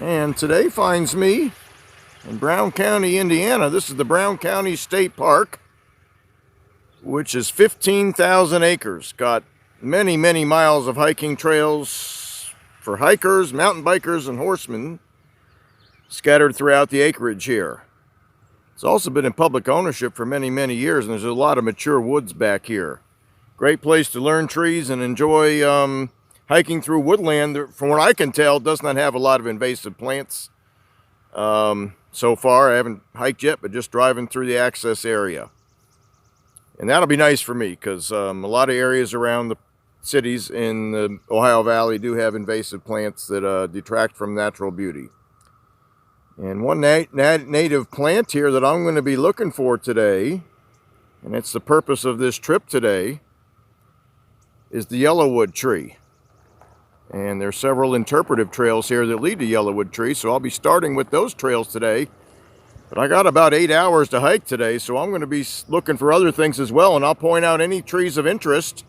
And today finds me in Brown County, Indiana. This is the Brown County State Park, which is 15,000 acres. Got many, many miles of hiking trails for hikers, mountain bikers, and horsemen scattered throughout the acreage here. It's also been in public ownership for many, many years, and there's a lot of mature woods back here. Great place to learn trees and enjoy hiking through woodland that, from what I can tell, does not have a lot of invasive plants. So far, I haven't hiked yet, but just driving through the access area. And that'll be nice for me because a lot of areas around the cities in the Ohio Valley do have invasive plants that detract from natural beauty. And one native plant here that I'm going to be looking for today, and it's the purpose of this trip today, is the Yellowwood tree. And there's several interpretive trails here that lead to Yellowwood trees, so I'll be starting with those trails today. But I got about 8 hours to hike today, so I'm going to be looking for other things as well, and I'll point out any trees of interest.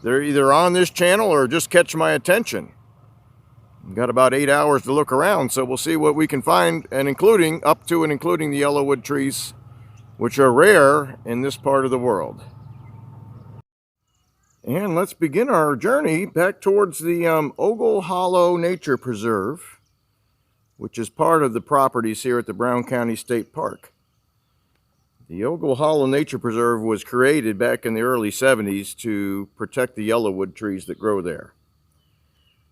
They're either on this channel or just catch my attention. I've got about 8 hours to look around, so we'll see what we can find, and including the Yellowwood trees, which are rare in this part of the world. And let's begin our journey back towards the Ogle Hollow Nature Preserve, which is part of the properties here at the Brown County State Park. The Ogle Hollow Nature Preserve was created back in the early 70s to protect the Yellowwood trees that grow there.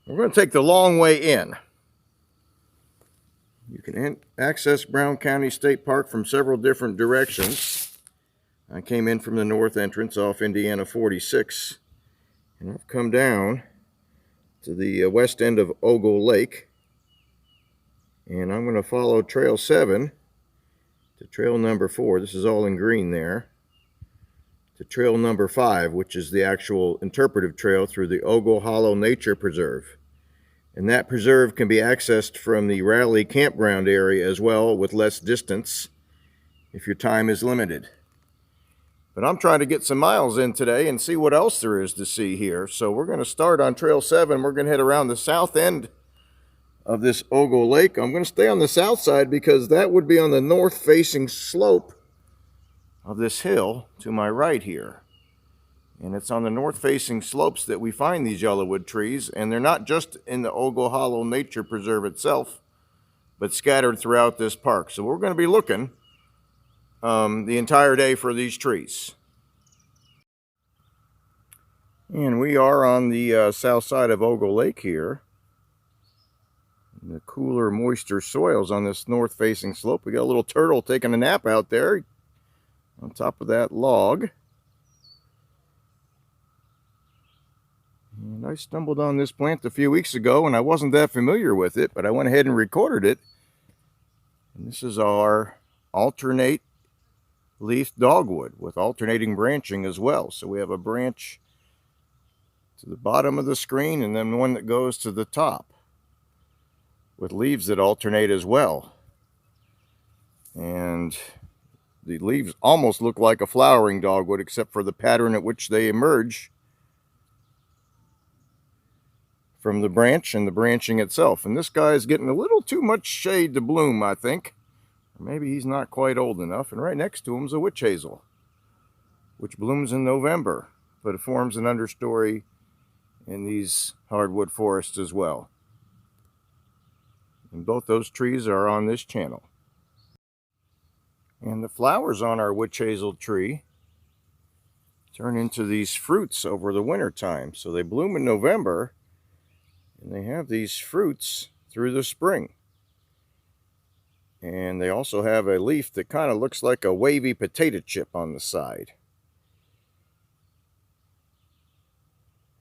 We're going to take the long way in. You can access Brown County State Park from several different directions. I came in from the north entrance off Indiana 46, and I've come down to the west end of Ogle Lake, and I'm going to follow Trail 7 to Trail number 4. This is all in green there. To Trail number 5, which is the actual interpretive trail through the Ogle Hollow Nature Preserve. And that preserve can be accessed from the Raleigh campground area as well, with less distance if your time is limited. But I'm trying to get some miles in today and see what else there is to see here. So we're going to start on Trail 7. We're going to head around the south end of this Ogle Lake. I'm going to stay on the south side because that would be on the north-facing slope of this hill to my right here. And it's on the north-facing slopes that we find these Yellowwood trees, and they're not just in the Ogle Hollow Nature Preserve itself, but scattered throughout this park. So we're going to be looking the entire day for these trees. And we are on the south side of Ogle Lake here. And the cooler, moister soils on this north-facing slope. We got a little turtle taking a nap out there on top of that log. And I stumbled on this plant a few weeks ago, and I wasn't that familiar with it, but I went ahead and recorded it. And this is our alternate leaf dogwood with alternating branching as well. So we have a branch to the bottom of the screen and then one that goes to the top with leaves that alternate as well. And the leaves almost look like a flowering dogwood, except for the pattern at which they emerge from the branch and the branching itself. And this guy is getting a little too much shade to bloom, I think. Or maybe he's not quite old enough. And right next to him is a witch hazel, which blooms in November, but it forms an understory in these hardwood forests as well. And both those trees are on this channel. And the flowers on our witch hazel tree turn into these fruits over the winter time. So they bloom in November, and they have these fruits through the spring. And they also have a leaf that kind of looks like a wavy potato chip on the side.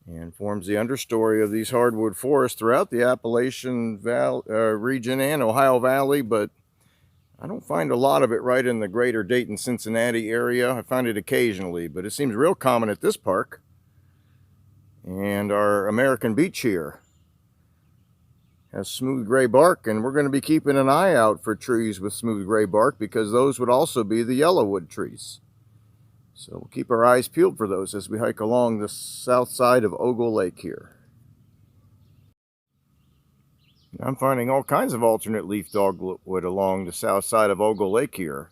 And forms the understory of these hardwood forests throughout the Appalachian region and Ohio Valley, but I don't find a lot of it right in the greater Dayton, Cincinnati area. I find it occasionally, but it seems real common at this park. And our American beech here has smooth gray bark, and we're going to be keeping an eye out for trees with smooth gray bark because those would also be the Yellowwood trees. So we'll keep our eyes peeled for those as we hike along the south side of Ogle Lake here. I'm finding all kinds of alternate leaf dogwood along the south side of Ogle Lake here,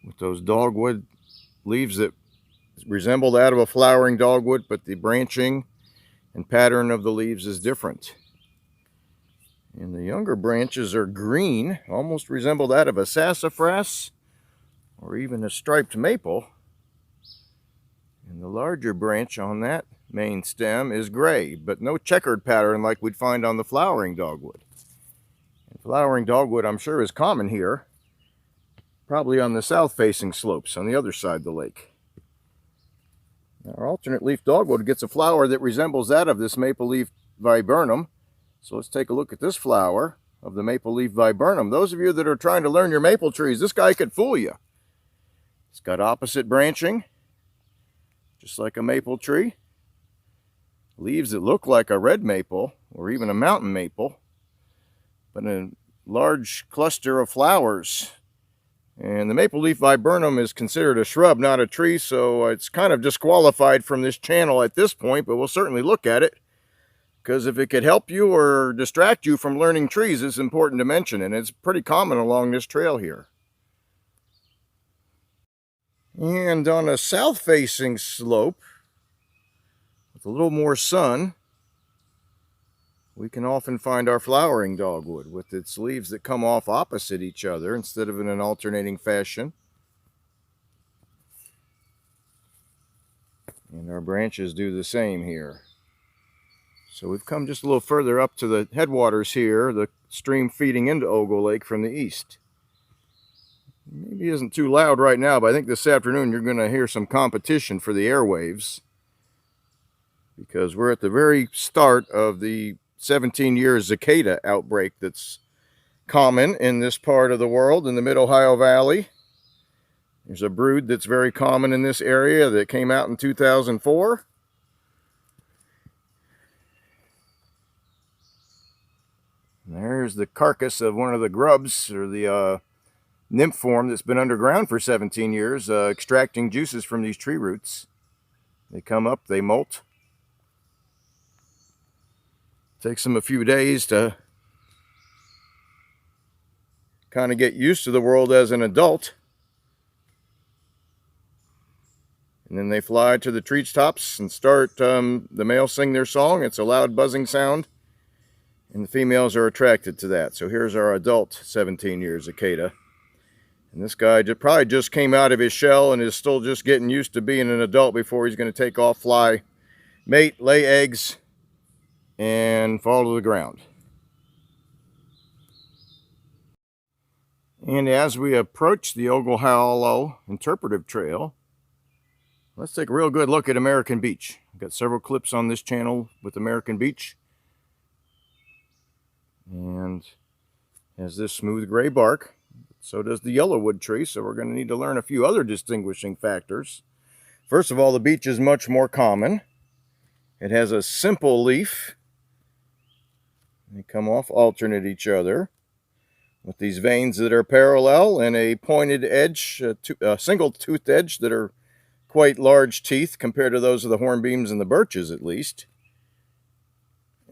with those dogwood leaves that resemble that of a flowering dogwood, but the branching and pattern of the leaves is different. And the younger branches are green, almost resemble that of a sassafras or even a striped maple. And the larger branch on that main stem is gray, but no checkered pattern like we'd find on the flowering dogwood. And flowering dogwood, I'm sure, is common here, probably on the south-facing slopes on the other side of the lake. Our alternate leaf dogwood gets a flower that resembles that of this maple leaf viburnum. So let's take a look at this flower of the maple leaf viburnum. Those of you that are trying to learn your maple trees, this guy could fool you. It's got opposite branching, just like a maple tree. Leaves that look like a red maple or even a mountain maple, but a large cluster of flowers. And the maple leaf viburnum is considered a shrub, not a tree, so it's kind of disqualified from this channel at this point, but we'll certainly look at it, because if it could help you or distract you from learning trees, it's important to mention, and it's pretty common along this trail here. And on a south-facing slope, with a little more sun, we can often find our flowering dogwood with its leaves that come off opposite each other instead of in an alternating fashion. And our branches do the same here. So we've come just a little further up to the headwaters here, the stream feeding into Ogle Lake from the east. Maybe it isn't too loud right now, but I think this afternoon you're going to hear some competition for the airwaves, because we're at the very start of the 17-year cicada outbreak that's common in this part of the world, in the mid-Ohio Valley. There's a brood that's very common in this area that came out in 2004. And there's the carcass of one of the grubs, or the nymph form that's been underground for 17 years, extracting juices from these tree roots. They come up, they molt. Takes them a few days to kind of get used to the world as an adult. And then they fly to the treetops and start, the males sing their song. It's a loud buzzing sound, and the females are attracted to that. So here's our adult 17-year cicada. And this guy probably just came out of his shell and is still just getting used to being an adult before he's going to take off, fly, mate, lay eggs, and fall to the ground. And as we approach the Ogle Hollow Interpretive Trail, let's take a real good look at American beech. I've got several clips on this channel with American beech. And has this smooth gray bark. So does the Yellowwood tree, so we're going to need to learn a few other distinguishing factors. First of all, the beech is much more common. It has a simple leaf. They come off alternate each other with these veins that are parallel and a pointed edge, a single-toothed edge that are quite large teeth compared to those of the hornbeams and the birches, at least.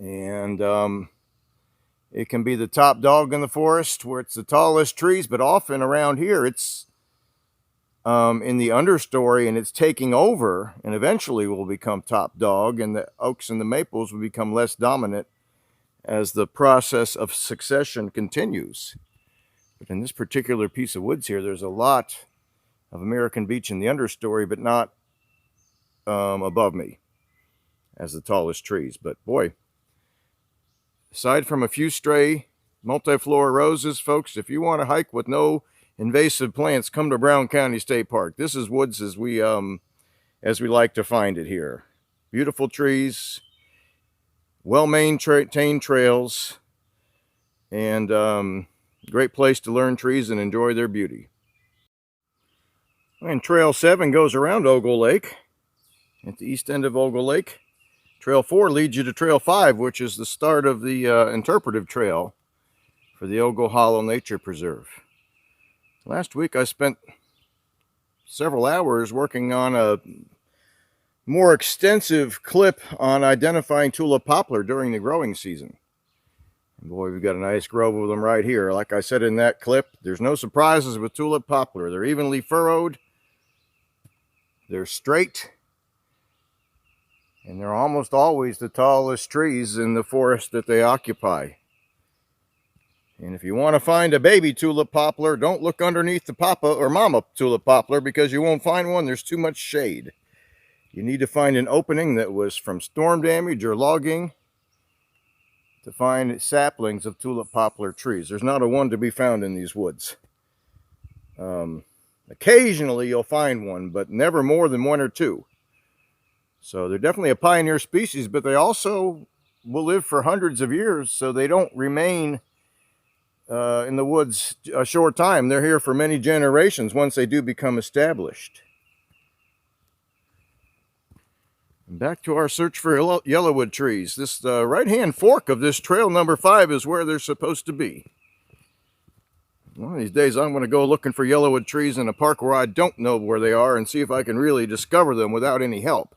And it can be the top dog in the forest where it's the tallest trees, but often around here it's in the understory and it's taking over and eventually will become top dog, and the oaks and the maples will become less dominant as the process of succession continues. But in this particular piece of woods here, there's a lot of American beech in the understory, but not above me as the tallest trees. But boy, aside from a few stray multiflora roses, folks, if you want to hike with no invasive plants, come to Brown County State Park. This is woods as we like to find it here. Beautiful trees, well-maintained trails, and great place to learn trees and enjoy their beauty. And Trail 7 goes around Ogle Lake at the east end of Ogle Lake. Trail 4 leads you to Trail 5, which is the start of the Interpretive Trail for the Ogle Hollow Nature Preserve. Last week I spent several hours working on a more extensive clip on identifying tulip poplar during the growing season. And boy, we've got a nice grove of them right here. Like I said in that clip, there's no surprises with tulip poplar. They're evenly furrowed, they're straight, and they're almost always the tallest trees in the forest that they occupy. And if you want to find a baby tulip poplar, don't look underneath the papa or mama tulip poplar, because you won't find one. There's too much shade. You need to find an opening that was from storm damage or logging to find saplings of tulip poplar trees. There's not a one to be found in these woods. Occasionally you'll find one, but never more than one or two. So they're definitely a pioneer species, but they also will live for hundreds of years, so they don't remain in the woods a short time. They're here for many generations once they do become established. And back to our search for Yellowwood trees. This right-hand fork of this trail number 5 is where they're supposed to be. One of these days I'm going to go looking for Yellowwood trees in a park where I don't know where they are and see if I can really discover them without any help.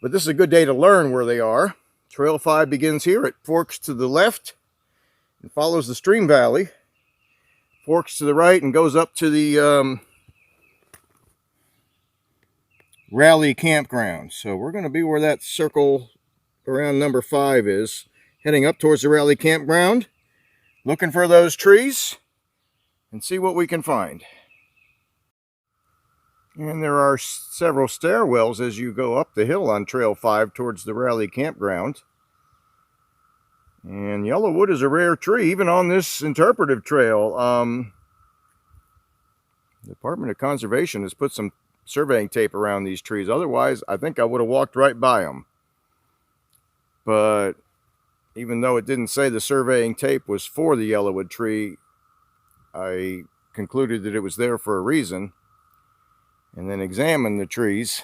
But this is a good day to learn where they are. Trail 5 begins here. It forks to the left and follows the stream valley, forks to the right and goes up to the rally campground. So we're going to be where that circle around number 5 is, heading up towards the rally campground, looking for those trees and see what we can find. And there are several stairwells as you go up the hill on Trail 5 towards the rally campground. And Yellowwood is a rare tree, even on this interpretive trail. The Department of Conservation has put some surveying tape around these trees. Otherwise, I think I would have walked right by them. But even though it didn't say the surveying tape was for the Yellowwood tree, I concluded that it was there for a reason, and then examined the trees.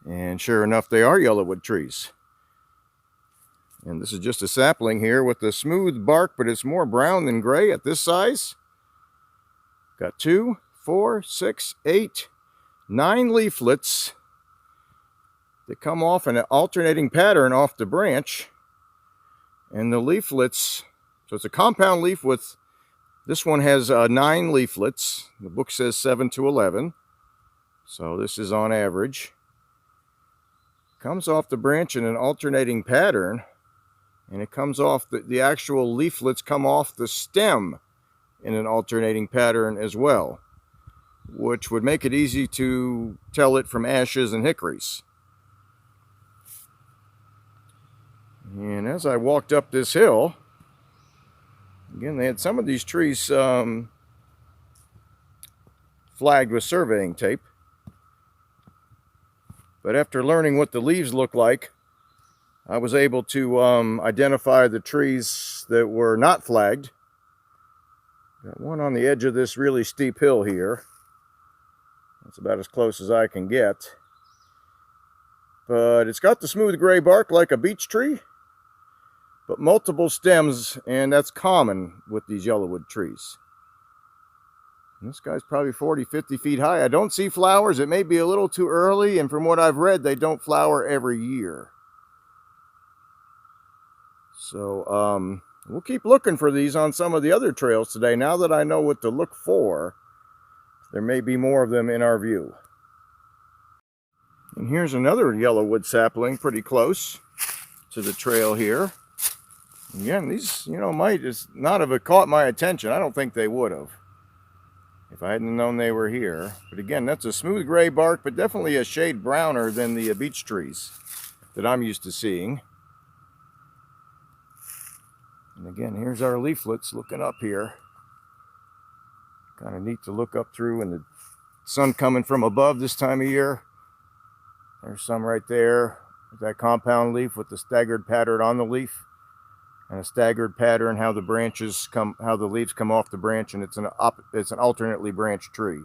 And sure enough, they are Yellowwood trees. And this is just a sapling here with a smooth bark, but it's more brown than gray at this size. Got 2, 4, 6, 8, 9 leaflets that come off in an alternating pattern off the branch. And the leaflets, so it's a compound leaf with, this one has 9 leaflets. The book says 7 to 11. So this is on average. Comes off the branch in an alternating pattern. And it comes off, the actual leaflets come off the stem in an alternating pattern as well, which would make it easy to tell it from ashes and hickories. And as I walked up this hill, again, they had some of these trees flagged with surveying tape. But after learning what the leaves look like, I was able to identify the trees that were not flagged. Got one on the edge of this really steep hill here. That's about as close as I can get. But it's got the smooth gray bark like a beech tree, but multiple stems, and that's common with these Yellowwood trees. And this guy's probably 40, 50 feet high. I don't see flowers. It may be a little too early, and from what I've read, they don't flower every year. So we'll keep looking for these on some of the other trails today. Now that I know what to look for, there may be more of them in our view. And here's another Yellowwood sapling pretty close to the trail here. Again, these, might just not have caught my attention. I don't think they would have if I hadn't known they were here. But again, that's a smooth gray bark, but definitely a shade browner than the beech trees that I'm used to seeing. And again, here's our leaflets looking up here. Kind of neat to look up through, and the sun coming from above this time of year. There's some right there with that compound leaf with the staggered pattern on the leaf, and a staggered pattern how the branches come, how the leaves come off the branch, and it's an alternately branched tree.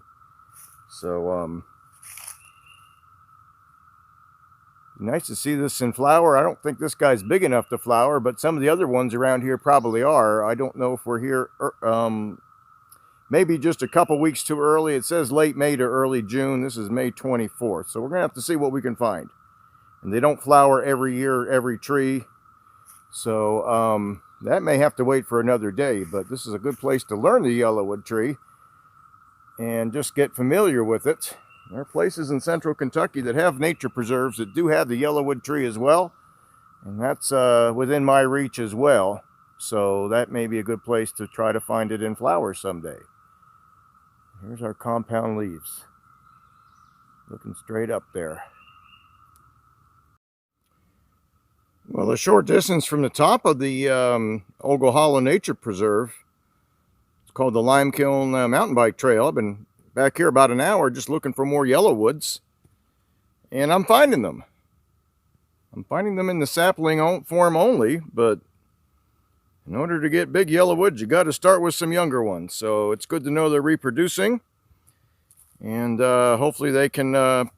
So nice to see this in flower. I don't think this guy's big enough to flower, but some of the other ones around here probably are. I don't know if we're here maybe just a couple weeks too early. It says late May to early June. This is May 24th. So we're going to have to see what we can find. And they don't flower every year, every tree. So that may have to wait for another day. But this is a good place to learn the Yellowwood tree and just get familiar with it. There are places in central Kentucky that have nature preserves that do have the Yellowwood tree as well. And that's within my reach as well. So that may be a good place to try to find it in flower someday. Here's our compound leaves. Looking straight up there. Well, a short distance from the top of the Ogle Hollow Nature Preserve, it's called the Limekiln Mountain Bike Trail. I've been back here about an hour just looking for more Yellowwoods, and I'm finding them. I'm finding them in the sapling form only, but in order to get big Yellowwoods, you got to start with some younger ones. So it's good to know they're reproducing, and hopefully they can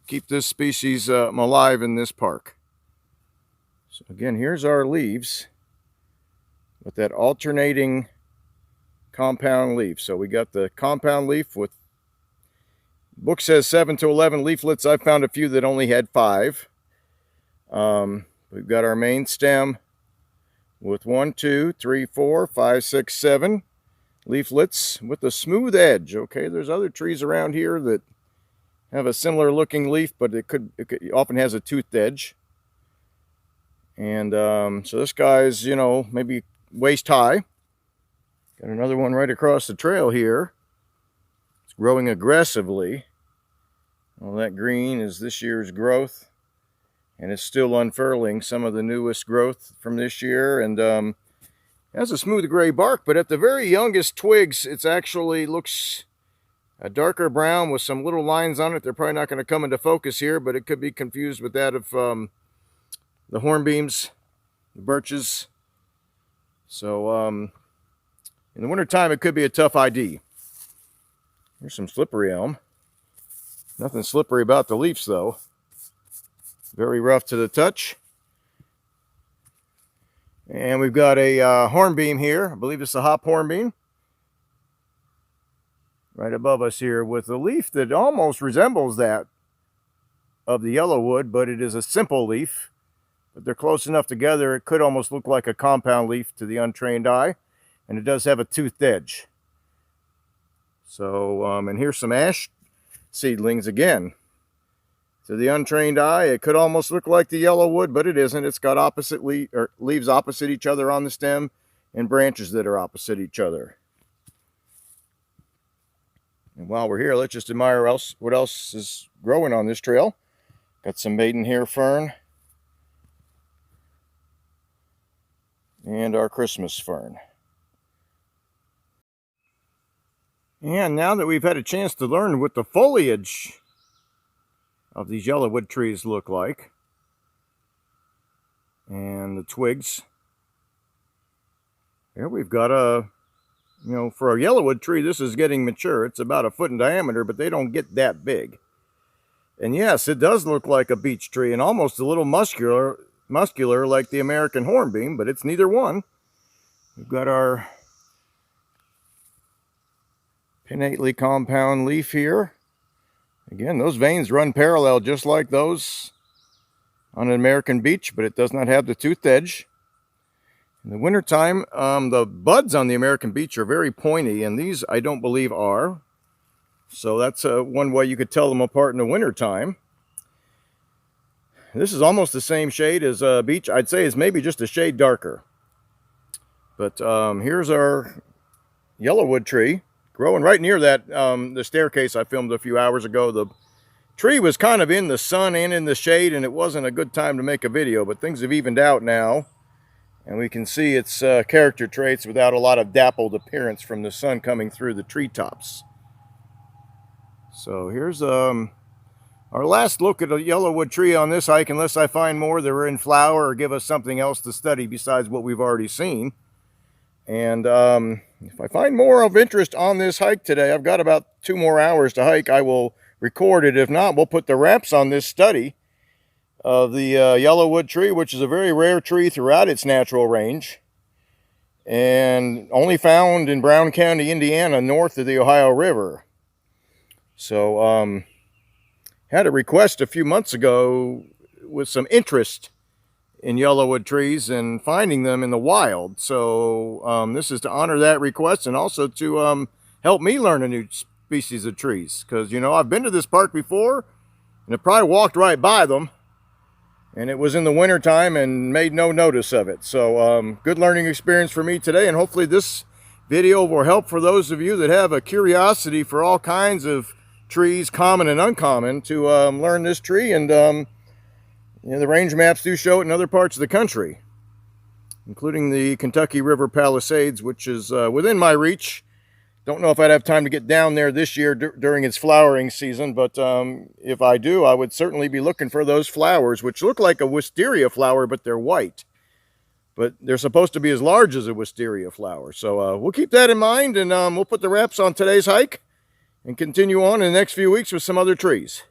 keep this species alive in this park. So again, here's our leaves with that alternating compound leaf. So we got the compound leaf with, book says 7 to 11 leaflets. I found a few that only had 5. We've got our main stem with 1, 2, 3, 4, 5, 6, 7 leaflets with a smooth edge. Okay, there's other trees around here that have a similar looking leaf, but it often has a toothed edge. And so this guy's, you know, maybe waist high. Got another one right across the trail here. It's growing aggressively. All that green is this year's growth. And it's still unfurling some of the newest growth from this year. And has a smooth gray bark, but at the very youngest twigs, it's actually looks a darker brown with some little lines on it. They're probably not going to come into focus here, but it could be confused with that of the hornbeams, the birches. So in the wintertime, it could be a tough ID. Here's some slippery elm. Nothing slippery about the leaves, though. Very rough to the touch. And we've got a hornbeam here. I believe it's a hop hornbeam. Right above us here with a leaf that almost resembles that of the Yellowwood, but it is a simple leaf. But they're close enough together, it could almost look like a compound leaf to the untrained eye. And it does have a toothed edge. So, and here's some ash seedlings again. To the untrained eye, it could almost look like the Yellowwood, but it isn't. It's got opposite leaves opposite each other on the stem and branches that are opposite each other. And while we're here, let's just admire what else is growing on this trail. Got some Maidenhair Fern. And our Christmas fern. And now that we've had a chance to learn what the foliage of these Yellowwood trees look like, and the twigs, here we've got a, you know, for a Yellowwood tree, this is getting mature. It's about 1 foot in diameter, but they don't get that big. And yes, it does look like a beech tree and almost a little muscular like the American hornbeam, but it's neither one. We've got our pinnately compound leaf here. Again, those veins run parallel just like those on an American beech, but it does not have the toothed edge. In the wintertime, the buds on the American beech are very pointy, and these I don't believe are. So that's one way you could tell them apart in the wintertime. This is almost the same shade as beech. I'd say it's maybe just a shade darker. But here's our Yellowwood tree growing right near that the staircase I filmed a few hours ago. The tree was kind of in the sun and in the shade, and it wasn't a good time to make a video, but things have evened out now, and we can see its character traits without a lot of dappled appearance from the sun coming through the treetops. So here's our last look at a Yellowwood tree on this hike, unless I find more that are in flower or give us something else to study besides what we've already seen. And if I find more of interest on this hike today, I've got about 2 more hours to hike, I will record it. If not, we'll put the wraps on this study of the Yellowwood tree, which is a very rare tree throughout its natural range. and only found in Brown County, Indiana, north of the Ohio River. So, had a request a few months ago with some interest in Yellowwood trees and finding them in the wild. So, this is to honor that request and also to help me learn a new species of trees. Because, you know, I've been to this park before and I probably walked right by them. And it was in the winter time and made no notice of it. So good learning experience for me today. And hopefully this video will help for those of you that have a curiosity for all kinds of trees, common and uncommon, to learn this tree. And you know, the range maps do show it in other parts of the country, including the Kentucky River Palisades, which is within my reach. Don't know if I'd have time to get down there this year during its flowering season, but if I do, I would certainly be looking for those flowers, which look like a wisteria flower, but they're white. But they're supposed to be as large as a wisteria flower. So we'll keep that in mind, and we'll put the wraps on today's hike and continue on in the next few weeks with some other trees.